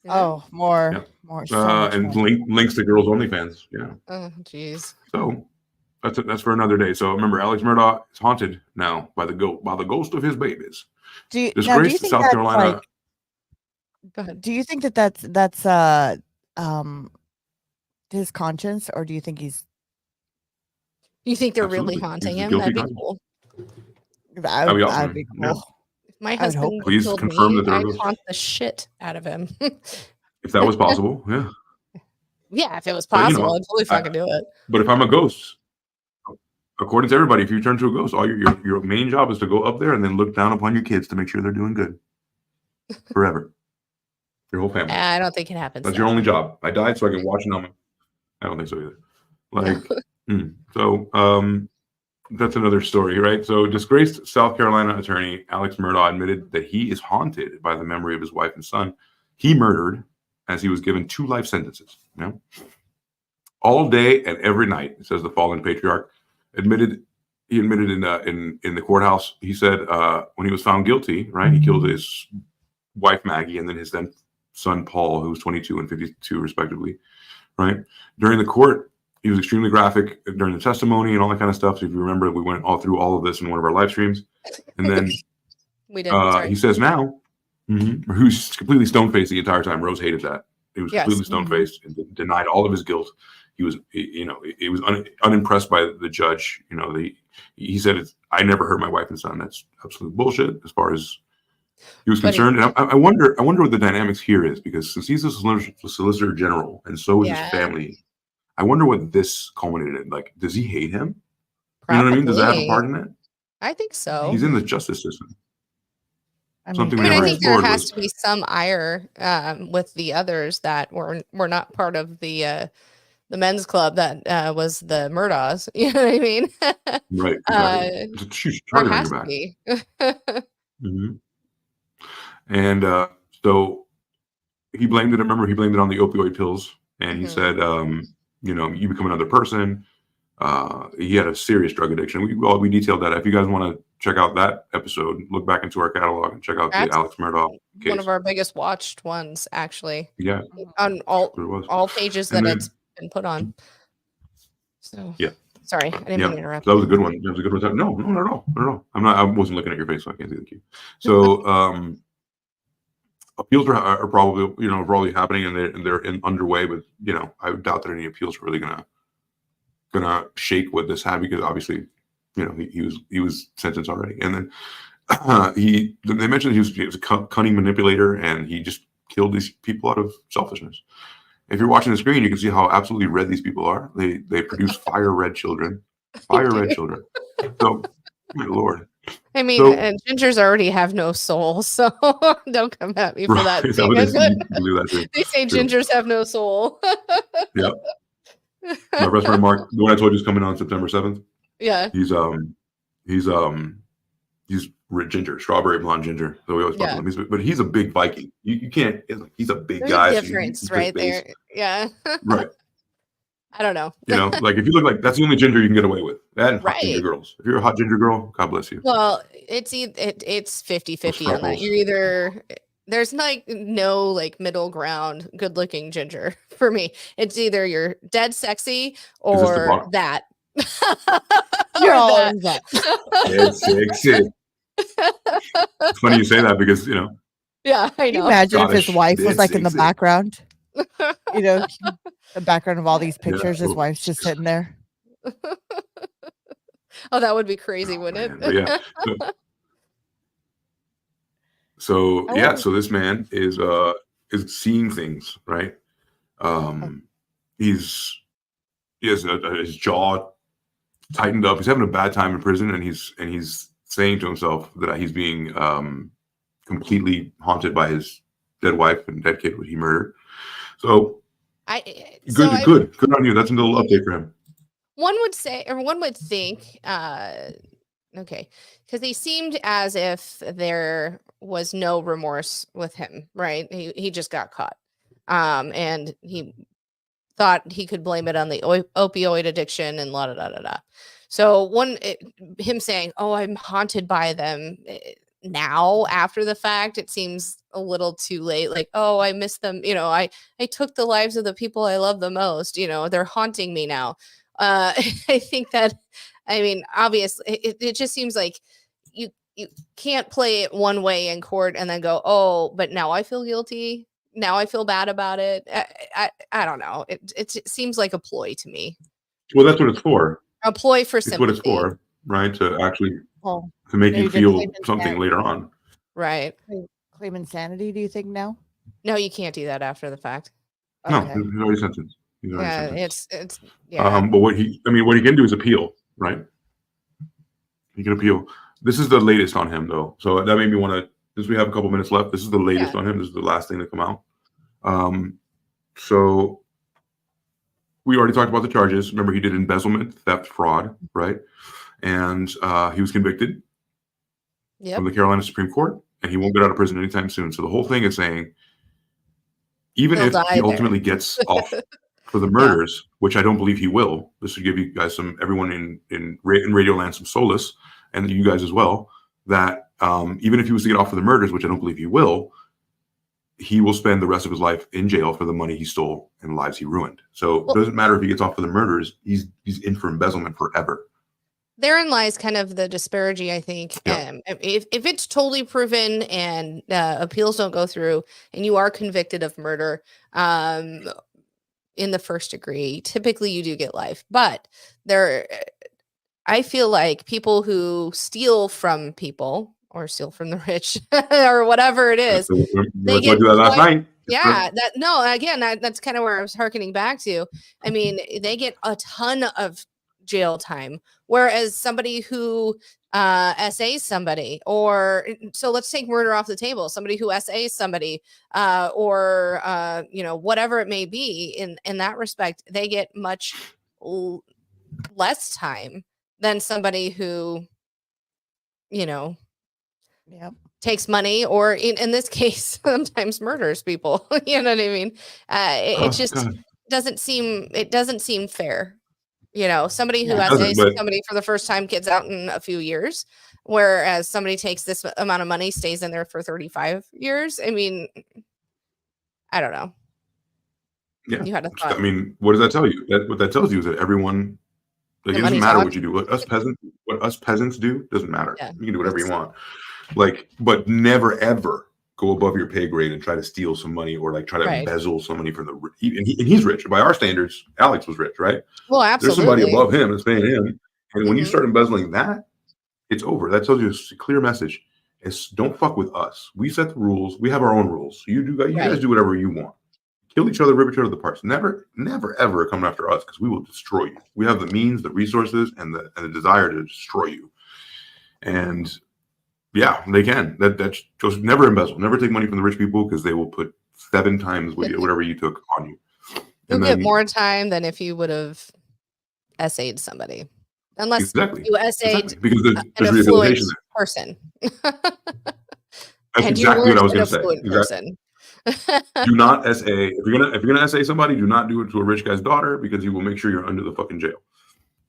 Oh, more, Yeah. more. So much and more. links to girls' OnlyFans. Yeah. Oh, jeez. So that's for another day. So remember, Alex Murdaugh is haunted now by the ghost of his babies. Do you Disgraced think South that's Carolina. like? Go ahead. Do you think that's his conscience, or do you think he's? You think they're Absolutely. really haunting He's a him? guilty That'd be conscience. cool. That'd be awesome. be Yeah. cool. If my I would hope husband Please killed confirm me, that they're I'd ghosts. haunt the shit out of him. If that was possible, yeah. Yeah, if it was But, possible, I'd totally fucking do it. But if I'm a ghost, according to everybody, if you turn to a ghost, all your main job is to go up there and then look down upon your kids to make sure they're doing good forever. Your whole family. I don't think it happens. That's your only job. I died so I can watch them. I don't think so either. Like, so that's another story, right? So disgraced South Carolina attorney Alex Murdaugh admitted that he is haunted by the memory of his wife and son he murdered as he was given 2 life sentences. You know? All day and every night, says the fallen patriarch. He admitted in the courthouse. He said when he was found guilty, right, he killed his wife Maggie and then his then son Paul, who was 22 and 52 respectively. Right, during the court, he was extremely graphic during the testimony and all that kind of stuff. So if you remember, we went all through all of this in one of our live streams, and then we did. He says now, who's completely stone faced the entire time. Rose hated that. He was completely stone faced and denied all of his guilt. He was, he was unimpressed by the judge. He said, "I never hurt my wife and son." That's absolute bullshit as far as he was concerned. And I wonder what the dynamics here is, because since he's a solicitor general and so is his family, I wonder what this culminated in. Like, does he hate him? Probably. You know what I mean? Does that have a part in it? I think so. He's in the justice system. I think there has to be some ire with the others that were not part of the men's club that was the Murdaughs. You know what I mean? Right. Exactly. There has to be. And so he blamed it. Remember, he blamed it on the opioid pills, and he said, you become another person. He had a serious drug addiction. We detailed that. If you guys want to check out that episode, look back into our catalog and check out the Alex Murdaugh case. One of our biggest watched ones, actually. Yeah. On all pages that it's been put on. So yeah. Sorry, I didn't mean to interrupt. That was a good one. That was a good one. No, not at all. Not at all. I wasn't looking at your face, so I can't see the cue. So appeals are probably happening, and they're underway. But I doubt that any appeals are really gonna shake what this had, because obviously, he was sentenced already. And then they mentioned he was a cunning manipulator, and he just killed these people out of selfishness. If you're watching the screen, you can see how absolutely red these people are. They produce fire red children. So, my Lord. I mean, and gingers already have no soul, so don't come at me for that. They say gingers have no soul. Yeah. My best friend Mark, the one I told you is coming on September 7th. Yeah. He's ginger, strawberry blonde ginger. So we always talk about him. But he's a big Viking. You can't. He's a big guy. There's a difference right there. Yeah. Right. I don't know. Like if you look like, that's the only ginger you can get away with. And hot ginger girls. If you're a hot ginger girl, God bless you. Well, it's 50-50 on that. You're either, there's no middle ground good looking ginger for me. It's either you're dead sexy or that. You're all that. Dead sexy. It's funny you say that, because yeah, I know. Can you imagine if his wife was in the background? The background of all these pictures, his wife's just sitting there. Oh, that would be crazy, wouldn't it? Yeah. So this man is seeing things, right? He has his jaw tightened up. He's having a bad time in prison, and he's saying to himself that he's being completely haunted by his dead wife and dead kid who he murdered. So good on you. That's a little update for him. One would say, or one would think, okay, because they seemed as if they're was no remorse with him, right? He just got caught. And he thought he could blame it on the opioid addiction and la da da da da. So him saying, "Oh, I'm haunted by them," now after the fact, it seems a little too late. Like, "Oh, I miss them. I took the lives of the people I love the most. They're haunting me now." I think that, I mean, obviously, it just seems like you can't play it one way in court and then go, "Oh, but now I feel guilty. Now I feel bad about it." I don't know. It seems like a ploy to me. Well, that's what it's for. A ploy for It's sympathy. what it's for, right? To actually Well, to make you maybe to feel claim something insanity. later on. Right. Claim insanity, do you think now? No, you can't do that after the fact. No, Okay. he's already sentenced. He's already Yeah, sentenced. it's yeah. But what he can do is appeal, right? He can appeal. This is the latest on him, though. So that made me want to, since we have a couple minutes left, this is the latest on him. This is the last thing to come out. So we already talked about the charges. Remember, he did embezzlement, theft, fraud, right? And he was convicted from the Carolina Supreme Court, and he won't get out of prison anytime soon. So the whole thing is saying, even if he ultimately gets off for the murders, which I don't believe he will, this should give you guys everyone in Radio Land some solace, and you guys as well, that even if he was to get off for the murders, which I don't believe he will spend the rest of his life in jail for the money he stole and the lives he ruined. So it doesn't matter if he gets off for the murders, he's in for embezzlement forever. Therein lies kind of the disparity, I think. Yeah. If it's totally proven and appeals don't go through and you are convicted of murder in the first degree, typically you do get life. But I feel like people who steal from people or steal from the rich or whatever it is, they get do that last night. Yeah, that's kind of where I was hearkening back to. I mean, they get a ton of jail time, whereas somebody who SAs somebody, or so let's take murder off the table, somebody who SAs somebody or whatever it may be, in that respect, they get much less time than somebody who takes money, or in this case sometimes murders people. You know what I mean? It just doesn't seem fair. Somebody who SAs somebody for the first time gets out in a few years, whereas somebody takes this amount of money, stays in there for 35 years. I mean, I don't know. Yeah. You had a thought. I mean, what does that tell you? What that tells you is that everyone, like, it doesn't matter what you do. What us peasants do doesn't matter. Yeah, you can do whatever you want. Like, but never ever go above your pay grade and try to steal some money or like try to embezzle some money from and he's rich. By our standards, Alex was rich, right? Well, absolutely. There's somebody above him that's paying him. And when you start embezzling that, it's over. That tells you a clear message. It's don't fuck with us. We set the rules. We have our own rules. So you guys do whatever you want. Kill each other, rip each other to parts. Never ever come after us, because we will destroy you. We have the means, the resources, and the desire to destroy you. And yeah, they can. That's just never embezzle. Never take money from the rich people, because they will put 7 times whatever you took on you. You'll get more time than if you would have SA'd somebody. Unless you SA'd because there's an rehabilitation person. That's exactly what I was going to say. Do not SA. If you're gonna SA somebody, do not do it to a rich guy's daughter, because you will make sure you're under the fucking jail.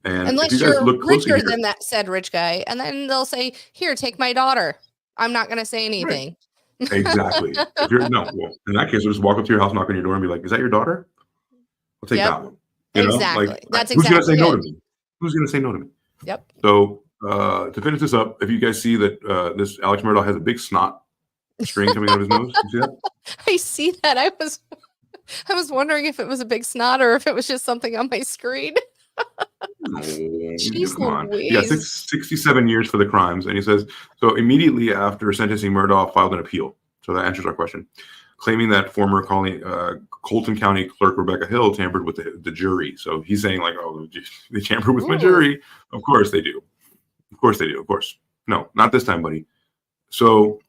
And unless if you guys look richer than that said rich guy, and then they'll say, "Here, take my daughter." I'm not going to say anything. Right. Exactly. If you're in that case, we'll just walk up to your house, knock on your door, and be like, "Is that your daughter?" I'll take that one. Exactly. That's who's going to say no to me? Who's going to say no to me? Yep. So to finish this up, if you guys see that this Alex Murdaugh has a big snot string coming out of his nose, you see that? I see that. I was wondering if it was a big snot or if it was just something on my screen. No, Jeez, come on. Yeah, 67 years for the crimes. And he says, so immediately after sentencing, Murdaugh filed an appeal. So that answers our question. Claiming that former Colton County Clerk Rebecca Hill tampered with the jury. So he's saying, like, oh, they tampered with my jury. Of course they do. Of course they do. Of course. No, not this time, buddy. So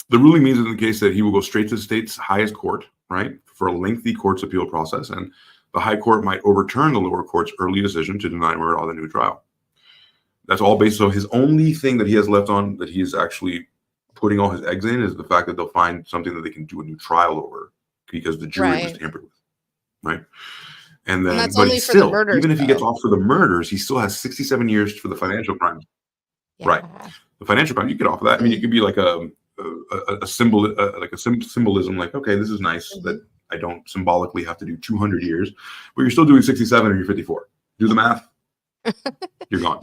the ruling means in the case that he will go straight to the state's highest court, right, for a lengthy court's appeal process. And the high court might overturn the lower court's early decision to deny Murdaugh the new trial. That's all based on his only thing that he has left on that he is actually putting all his eggs in is the fact that they'll find something that they can do a new trial over because the jury was tampered with, right? And then, that's but only he's for the still, murders, even if he gets though. off for the murders, he still has 67 years for the financial crimes. Yeah. Right. The financial crime, you get off of that. I mean, it could be like a symbol, like a symbolism, like, okay, this is nice that I don't symbolically have to do 200 years, but you're still doing 67 or you're 54. Do the math. You're gone.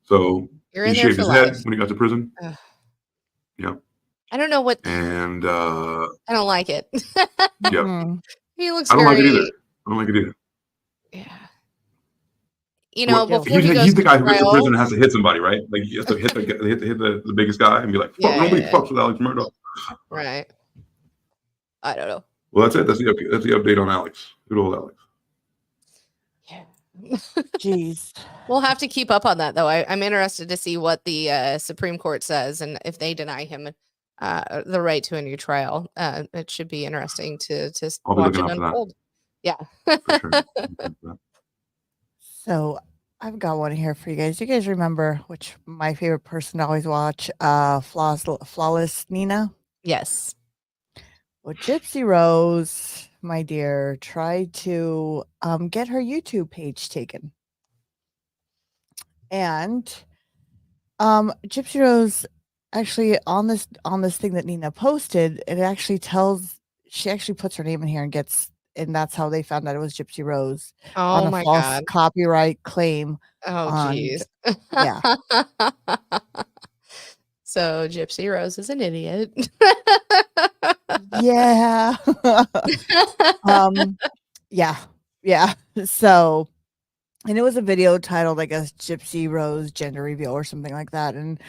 So You're he in there shaved for his life. head when he got to prison. Yeah. I don't know what. And I don't like it. yeah. He looks I don't like it either. very. I don't like it either. Yeah. You know, Well, before he goes he's the to guy who goes to trial. prison and has to hit somebody, right? Like he has to hit the biggest guy and be like, "Fuck, nobody fucks with Alex Murdaugh." Right. I don't know. Well, that's it. That's the update on Alex. Good old Alex. Yeah. Jeez. We'll have to keep up on that, though. I'm interested to see what the Supreme Court says, and if they deny him the right to a new trial. It should be interesting to watch it unfold. Yeah. For sure. So I've got one here for you guys. You guys remember which my favorite person to always watch, Flawless Nina? Yes. Well, Gypsy Rose, my dear, tried to get her YouTube page taken. And Gypsy Rose actually on this thing that Nina posted, it actually tells, she actually puts her name in here and that's how they found out it was Gypsy Rose on a false copyright claim. Oh, jeez. Yeah. So Gypsy Rose is an idiot. Yeah. Yeah. So, and it was a video titled, I guess, Gypsy Rose Gender Reveal or something like that. And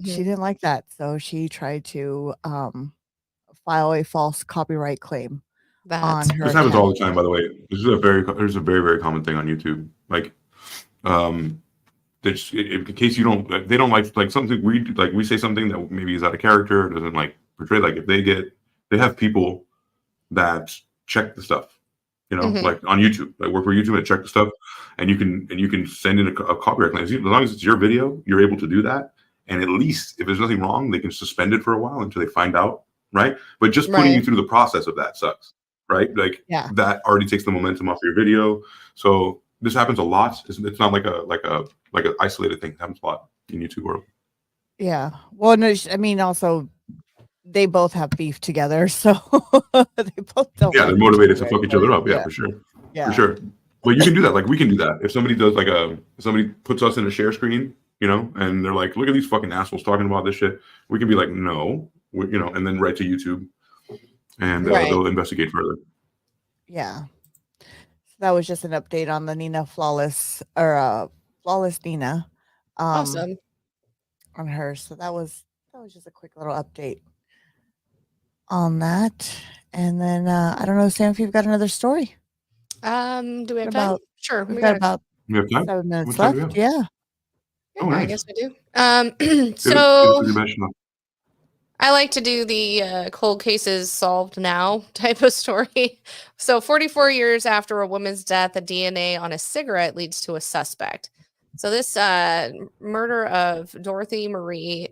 she didn't like that. So she tried to file a false copyright claim on her. This happens all the time, by the way. There's a very, very common thing on YouTube. Like, in case they don't like something we say something that maybe is out of character, doesn't like portray, like if they have people that check the stuff, like on YouTube, like work for YouTube and check the stuff, and you can send in a copyright claim. As long as it's your video, you're able to do that. And at least if there's nothing wrong, they can suspend it for a while until they find out, right? But just putting you through the process of that sucks, right? Like that already takes the momentum off your video. So this happens a lot. It's not like an isolated thing. It happens a lot in YouTube world. Yeah. Well, no, I mean, also they both have beef together, so they both don't. Yeah, they're motivated to fuck each other up. Yeah, for sure. Yeah, for sure. But you can do that. Like we can do that. If somebody does if somebody puts us in a share screen, and they're like, look at these fucking assholes talking about this shit. We can be like, no, and then write to YouTube, and they'll investigate further. Yeah. So that was just an update on the Nina Flawless Nina. Awesome. On her. So that was just a quick little update on that. And then I don't know, Sam, if you've got another story. Do we have time? Sure. We've got about 7 minutes left. Yeah. Oh, nice. I guess we do. So I like to do the cold cases solved now type of story. So 44 years after a woman's death, a DNA on a cigarette leads to a suspect. So this murder of Dorothy Marie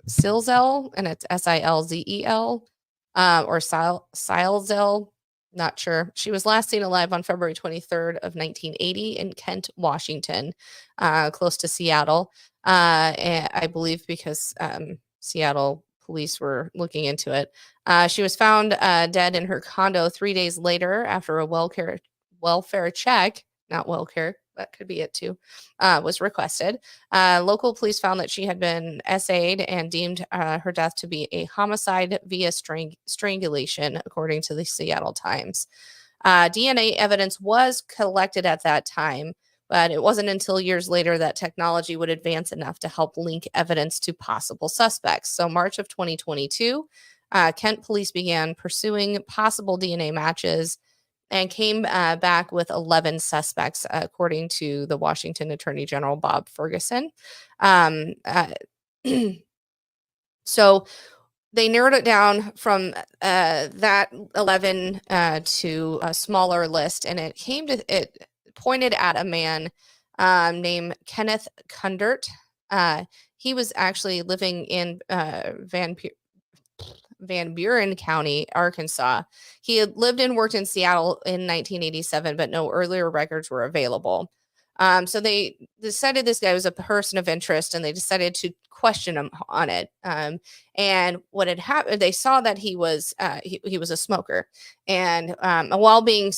Silzel, and it's Silzel, or Silzel, not sure. She was last seen alive on February 23rd of 1980 in Kent, Washington, close to Seattle. And I believe because Seattle police were looking into it. She was found dead in her condo 3 days later after a welfare check, not WellCare, that could be it too, was requested. Local police found that she had been essayed and deemed her death to be a homicide via strangulation, according to the Seattle Times. DNA evidence was collected at that time, but it wasn't until years later that technology would advance enough to help link evidence to possible suspects. So March of 2022, Kent police began pursuing possible DNA matches and came back with 11 suspects, according to the Washington Attorney General, Bob Ferguson. So they narrowed it down from that 11 to a smaller list, and it pointed at a man named Kenneth Kundert. He was actually living in Van Buren County, Arkansas. He had lived and worked in Seattle in 1987, but no earlier records were available. So they decided this guy was a person of interest, and they decided to question him on it. And what had happened, they saw that he was a smoker, and while being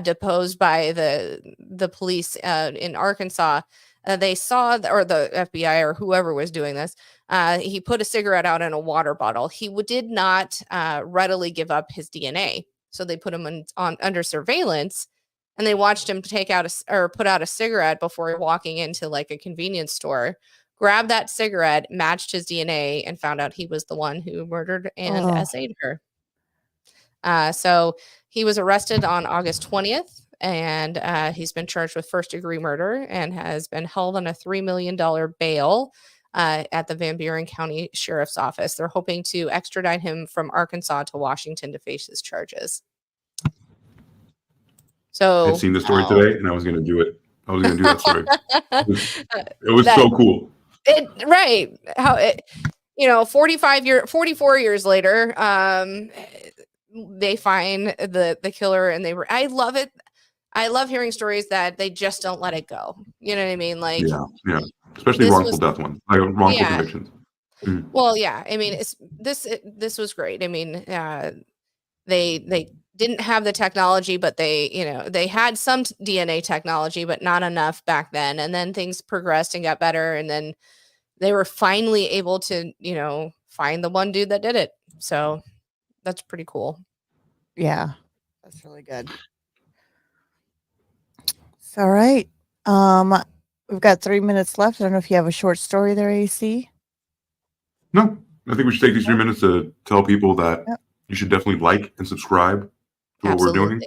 deposed by the police in Arkansas, they saw, or the FBI or whoever was doing this, he put a cigarette out in a water bottle. He did not readily give up his DNA, so they put him under surveillance, and they watched him put out a cigarette before walking into like a convenience store, grabbed that cigarette, matched his DNA, and found out he was the one who murdered and essayed her. So he was arrested on August 20th, and he's been charged with first-degree murder and has been held on a $3 million bail at the Van Buren County Sheriff's Office. They're hoping to extradite him from Arkansas to Washington to face his charges. So I'd seen the story today, and I was going to do it. I was going to do that story. It was so cool. Right. 44 years later, they find the killer, and I love it. I love hearing stories that they just don't let it go. You know what I mean? Like, yeah. Especially wrongful death ones, like wrongful convictions. Mm. Well, yeah. I mean, this was great. I mean, they didn't have the technology, but they had some DNA technology, but not enough back then. And then things progressed and got better, and then they were finally able to, find the one dude that did it. So that's pretty cool. Yeah, that's really good. So, all right. We've got 3 minutes left. I don't know if you have a short story there, AC. No, I think we should take these 3 minutes to tell people that you should definitely like and subscribe to what we're doing.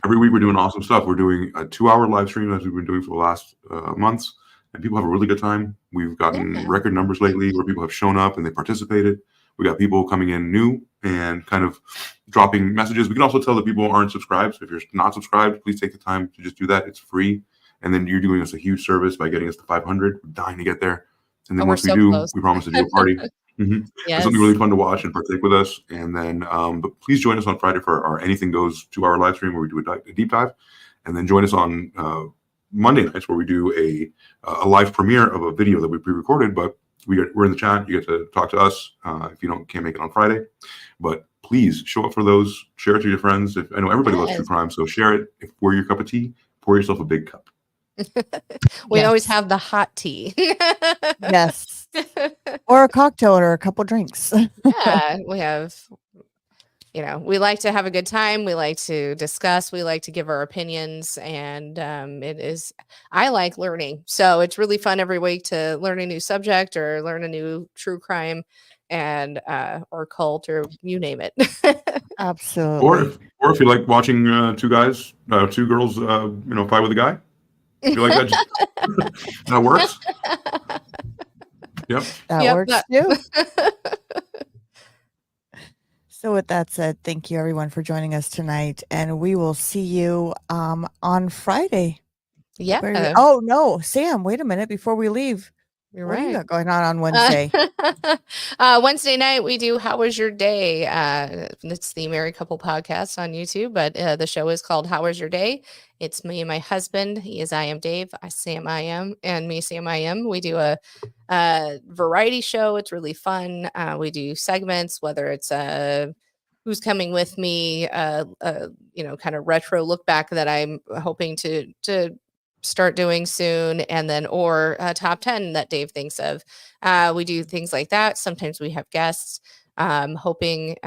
Every week we're doing awesome stuff. We're doing a 2-hour live stream, as we've been doing for the last months, and people have a really good time. We've gotten record numbers lately where people have shown up and they participated. We got people coming in new and kind of dropping messages. We can also tell that people aren't subscribed. So if you're not subscribed, please take the time to just do that. It's free. And then you're doing us a huge service by getting us to 500. We're dying to get there. And then once we do, we promise to do a party. It's something really fun to watch and partake with us. And then, but please join us on Friday for our Anything Goes 2-hour live stream where we do a deep dive. And then join us on Monday nights where we do a live premiere of a video that we pre-recorded, but we're in the chat. You get to talk to us if you can't make it on Friday. But please show up for those. Share it to your friends. I know everybody loves true crime, so share it. If we're your cup of tea, pour yourself a big cup. We always have the hot tea. Yes. Or a cocktail or a couple drinks. Yeah, we have, we like to have a good time. We like to discuss. We like to give our opinions. And I like learning. So it's really fun every week to learn a new subject or learn a new true crime and or cult or you name it. Absolutely. Or if you like watching two girls, fight with a guy. If you like that, that works. Yep. That works too. So with that said, thank you everyone for joining us tonight, and we will see you on Friday. Yeah. Oh no, Sam, wait a minute before we leave. You're what right. do you got going on Wednesday? Wednesday night we do How Was Your Day? It's the Married Couple podcast on YouTube, but the show is called How Was Your Day? It's me and my husband. He is I Am Dave. Sam I Am, and me Sam I Am. We do a variety show. It's really fun. We do segments, whether it's Who's Coming With Me, kind of retro look back that I'm hoping to start doing soon, and then or top 10 that Dave thinks of. We do things like that. Sometimes we have guests. Hoping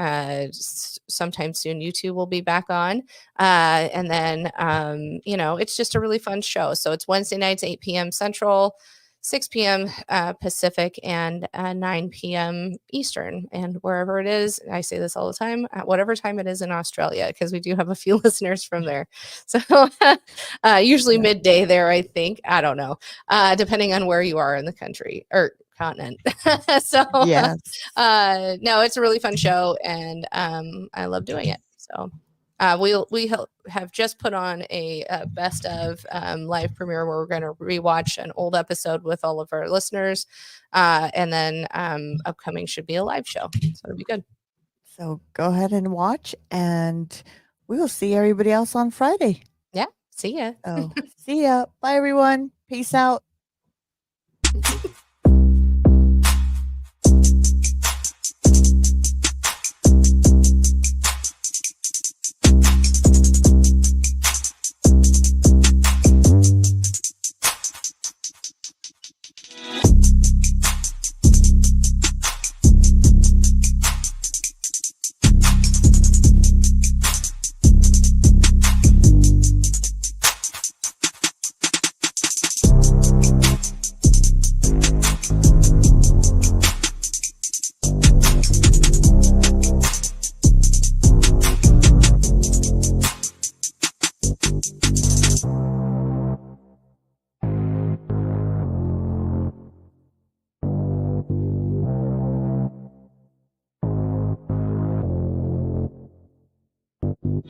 sometime soon YouTube will be back on. And then it's just a really fun show. So it's Wednesday nights, 8 p.m. Central, 6 p.m. Pacific, and 9 p.m. Eastern. And wherever it is, I say this all the time, at whatever time it is in Australia, because we do have a few listeners from there. So usually midday there, I think. I don't know, depending on where you are in the country or continent. So yes. No, it's a really fun show, and I love doing it. So We have just put on a best of live premiere where we're going to rewatch an old episode with all of our listeners, and then upcoming should be a live show, so it'll be good. So go ahead and watch, and we will see everybody else on Friday. Yeah, see ya. Oh, see ya. Bye, everyone. Peace out.